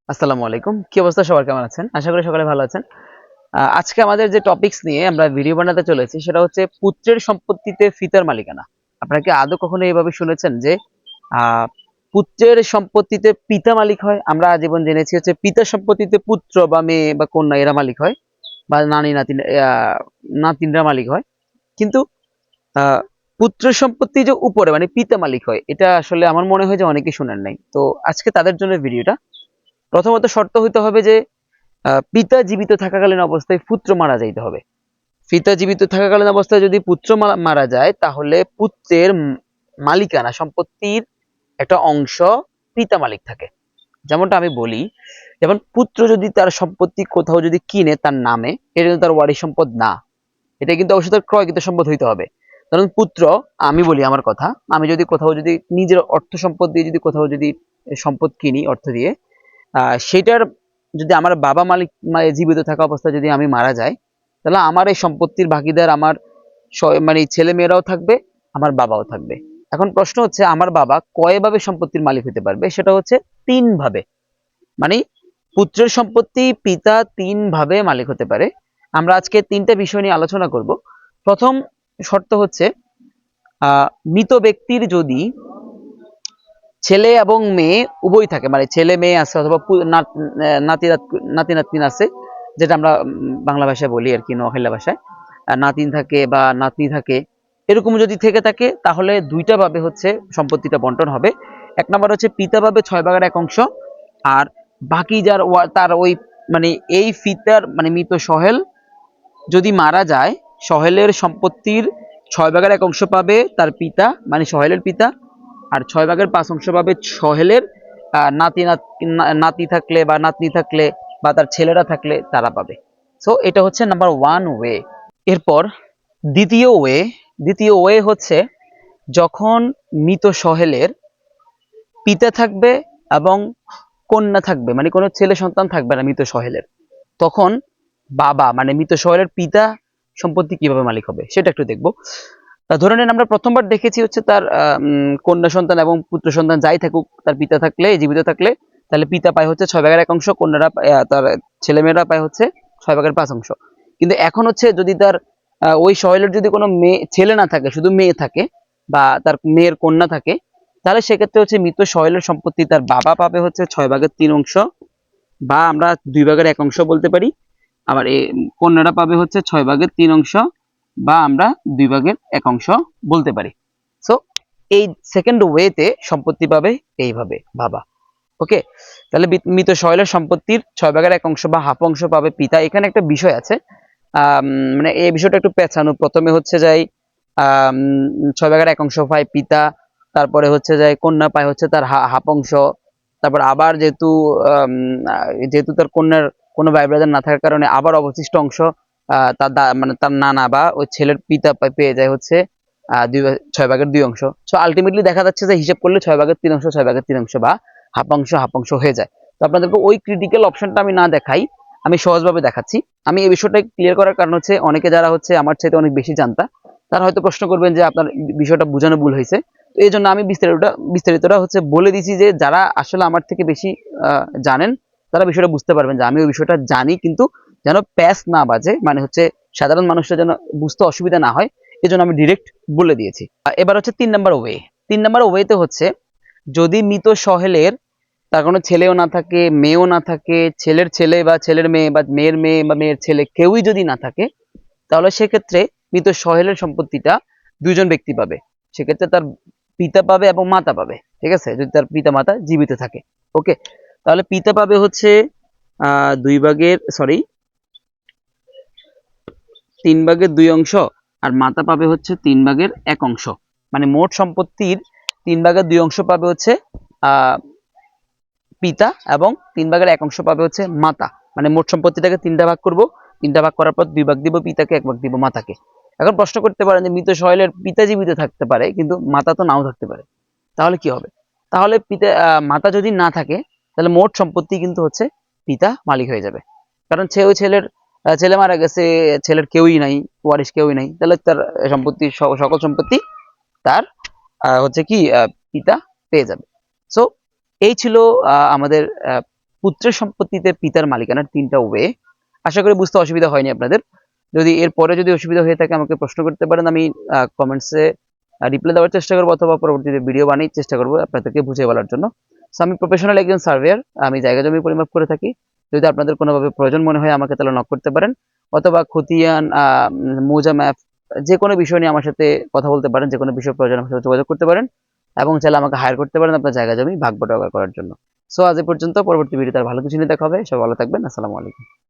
আসসালামু আলাইকুম। কি অবস্থা, সবার কেমন আছেন? আশা করি সকলে ভালো আছেন। আজকে আমাদের যে টপিকস নিয়ে আমরা ভিডিও বানাতে চলেছি সেটা হচ্ছে পুত্রের সম্পত্তিতে পিতার মালিকানা। আপনারা কি আদৌ কখনো এইভাবে শুনেছেন যে আহ, পুত্রের সম্পত্তিতে পিতা মালিক হয়? আমরা আজীবন জেনেছি হচ্ছে পিতার সম্পত্তিতে পুত্র বা মেয়ে বা কন্যা এরা মালিক হয়, বা নানি নাতিন নাতিনরা মালিক হয়। কিন্তু আহ পুত্রের সম্পত্তি যে উপরে মানে পিতা মালিক হয়, এটা আসলে আমার মনে হয় যে অনেকেই শুনেন নাই। তো আজকে তাদের জন্য ভিডিওটা। প্রথমত শর্ত হইতে হবে যে পিতা জীবিত থাকাকালীন অবস্থায় পুত্র মারা যাইতে হবে। পিতা জীবিত থাকাকালীন অবস্থায় যদি পুত্র মারা যায়, তাহলে পুত্রের মালিকানা সম্পত্তির একটা অংশ পিতা মালিক থাকে। যেমনটা আমি বলি, যেমন পুত্র যদি তার সম্পত্তি কোথাও যদি কিনে তার নামে, এটা কিন্তু তার ওয়ারিশ সম্পদ না, এটা কিন্তু অবশ্যই তার ক্রয়কৃত সম্পদ হইতে হবে। কারণ পুত্র, আমি বলি আমার কথা, আমি যদি কোথাও যদি নিজের অর্থ সম্পদ দিয়ে যদি কোথাও যদি সম্পদ কিনি অর্থ দিয়ে, সেটার যদি আমার বাবা মালিক জীবিত থাকা অবস্থায় যদি আমি মারা যাই, তাহলে আমার এই সম্পত্তির ভাগিদার আমার মানে ছেলে মেয়েরাও থাকবে, আমার বাবাও থাকবে। এখন প্রশ্ন হচ্ছে আমার বাবা কয়ভাবে সম্পত্তির মালিক হতে পারবে? সেটা হচ্ছে তিন ভাবে। মানে পুত্রের সম্পত্তি পিতা তিন ভাবে মালিক হতে পারে। আমরা আজকে তিনটা বিষয় নিয়ে আলোচনা করব। প্রথম শর্ত হচ্ছে মৃত ব্যক্তির যদি ছেলে এবং মেয়ে উভয় থাকে, মানে ছেলে মেয়ে আছে অথবা নাতি নাতি নাতনি আছে, যেটা আমরা বাংলা ভাষায় বলি আর কি, নোয়াখালী ভাষায় নাতিন থাকে বা নাতনি থাকে, এরকম যদি থেকে থাকে তাহলে দুইটা ভাবে হচ্ছে সম্পত্তিটা বন্টন হবে। এক নম্বর হচ্ছে পিতা পাবে 6 ভাগের 1 অংশ, আর বাকি যার তার ওই মানে এই পিতার মানে মৃত সহেল যদি মারা যায়, সহেলের সম্পত্তির 6 ভাগের 1 অংশ পাবে তার পিতা মানে সহেলের পিতা, আর 6 ভাগের 5 অংশ পাবে সহেলের নাতি নাতি থাকলে বা নাতনি থাকলে বা তার ছেলেরা থাকলে তারা পাবে। সো এটা হচ্ছে নাম্বার ওয়ান ওয়ে। এরপর দ্বিতীয় ওয়ে, দ্বিতীয় ওয়ে হচ্ছে যখন মৃত সহেলের পিতা থাকবে এবং কন্যা থাকবে, মানে কোনো ছেলে সন্তান থাকবে না মৃত সহেলের, তখন বাবা মানে মৃত সহেলের পিতা সম্পত্তি কিভাবে মালিক হবে সেটা একটু দেখবো। ধরে নেন আমরা প্রথমবার দেখেছি হচ্ছে তার কন্যা সন্তান এবং পুত্র সন্তান যাই থাকুক, তার পিতা থাকলে জীবিত থাকলে তাহলে পিতা পায় হচ্ছে 6 ভাগের 1 অংশ, কন্যারা তার ছেলেমেয়েরা পায় হচ্ছে 6 ভাগের 5 অংশ। কিন্তু এখন হচ্ছে যদি তার ওই সহেলের যদি কোনো মেয়ে ছেলে না থাকে, শুধু মেয়ে থাকে বা তার মেয়ের কন্যা থাকে, তাহলে সেক্ষেত্রে হচ্ছে মৃত সহেলের সম্পত্তি তার বাবা পাবে হচ্ছে 6 ভাগের 3 অংশ, বা আমরা 2 ভাগের 1 অংশ বলতে পারি। আবার এই কন্যারা পাবে হচ্ছে 6 ভাগের 3 অংশ, বা আমরা 2 ভাগের 1 অংশ বলতে পারি। সো এই সেকেন্ড ওয়েতে সম্পত্তি পাবে এইভাবে বাবা। ওকে, তাহলে মৃত সহেলের সম্পত্তির 6 ভাগের 1 অংশ বা হাফ অংশ পাবে পিতা। এখানে একটা বিষয় আছে, মানে এই বিষয়টা একটু পেঁচানো। প্রথমে হচ্ছে যাই 6 ভাগের 1 অংশ পায় পিতা, তারপরে হচ্ছে যাই কন্যা পায় হচ্ছে তার হাফ অংশ। তারপর আবার যেহেতু যেহেতু তার কন্যার কোনো ভাই ব্রাদার না থাকার কারণে আবার অবশিষ্ট অংশ তার মানে তার নানা বা ওই ছেলের পিতা পেয়ে যায় হচ্ছে 6 ভাগের 2 অংশ। সো আলটিমেটলি দেখা যাচ্ছে যে হিসাব করলে 6 ভাগের 3 অংশ 6 ভাগের 3 অংশ বা হাফ অংশ হয়ে যায়। তো আপনাদেরকে ওই ক্রিটিক্যাল অপশনটা আমি না দেখাই, আমি সহজভাবে দেখাচ্ছি। আমি এই বিষয়টা ক্লিয়ার করার কারণ হচ্ছে অনেকে যারা হচ্ছে আমার চাইতে অনেক বেশি জানতা, তারা হয়তো প্রশ্ন করবেন যে আপনার বিষয়টা বোঝানো ভুল হয়েছে। তো এই জন্য আমি বিস্তারিতটা হচ্ছে বলে দিছি, যে যারা আসলে আমার থেকে বেশি জানেন তারা বিষয়টা বুঝতে পারবেন যে আমি ওই বিষয়টা জানি, কিন্তু যেন প্যাস না বাজে, মানে হচ্ছে সাধারণ মানুষরা যেন বুঝতে অসুবিধা না হয়, এই জন্য আমি ডিরেক্ট বলে দিয়েছি। এবার হচ্ছে 3 নম্বর ওয়ে। 3 নম্বর ওয়েতে হচ্ছে যদি মৃত সহেলের তার কোনো ছেলেও না থাকে, মেয়েও না থাকে, ছেলের ছেলে বা ছেলের মেয়ে বা মেয়ের মেয়ে বা মেয়ের ছেলে কেউই যদি না থাকে, তাহলে সেক্ষেত্রে মৃত সহেলের সম্পত্তিটা দুইজন ব্যক্তি পাবে। সেক্ষেত্রে তার পিতা পাবে এবং মাতা পাবে। ঠিক আছে, যদি তার পিতা মাতা জীবিত থাকে। ওকে, তাহলে পিতা পাবে হচ্ছে 3 ভাগের 2 অংশ, আর মাতা পাবে হচ্ছে 3 ভাগের 1 অংশ। মানে মোট সম্পত্তির 3 ভাগের 2 অংশ পাবে হচ্ছে আহ পিতা, এবং 3 ভাগের 1 অংশ পাবে হচ্ছে মাতা। মানে মোট সম্পত্তিটাকে 3টা ভাগ করব, 3টা ভাগ করার পর 2 ভাগ দিব পিতাকে, 1 ভাগ দিব মাতাকে। এখন প্রশ্ন করতে পারেন যে মৃত সহেলের পিতা জীবিত থাকতে পারে কিন্তু মাতা তো নাও থাকতে পারে, তাহলে কি হবে? তাহলে পিতা মাতা যদি না থাকে, তাহলে মোট সম্পত্তি কিন্তু হচ্ছে পিতা মালিক হয়ে যাবে। কারণ সে ওই ছেলের ছেলে মারা গেছে, ছেলের কেউই নাই, ওয়ারিশ কেউই নাই, তাহলে তার সম্পত্তি সকল সম্পত্তি তার হচ্ছে কি পিতা পেয়ে যাবে। সো এই ছিল আমাদের পুত্রের সম্পত্তিতে পিতার মালিকানার 3টা ওয়ে। আশা করি বুঝতে অসুবিধা হয়নি আপনাদের। যদি এরপরে যদি অসুবিধা হয়ে থাকে আমাকে প্রশ্ন করতে পারেন, আমি কমেন্টসে রিপ্লাই দেওয়ার চেষ্টা করবো অথবা পরবর্তীতে ভিডিও বানিয়ে চেষ্টা করবো আপনাদেরকে বুঝিয়ে বলার জন্য। সো আমি প্রফেশনাল একজন সার্ভেয়ার, আমি জায়গা জমি পরিমাপ করে থাকি। যদি আপনাদের কোনোভাবে প্রয়োজন মনে হয় আমাকে তাহলে নক করতে পারেন, অথবা খতিয়ান, মৌজা ম্যাপ, যে কোনো বিষয় নিয়ে আমার সাথে কথা বলতে পারেন, যে কোনো বিষয় প্রয়োজন আমার সাথে যোগাযোগ করতে পারেন, এবং চাইলে আমাকে হায়ার করতে পারেন আপনার জায়গা জমি ভাগ বটোয়ারা করার জন্য। সো আজ এ পর্যন্ত, পরবর্তী ভিডিওতে আর ভালো কিছু নিয়ে দেখা হবে। সবাই ভালো থাকবেন। আসসালামু আলাইকুম।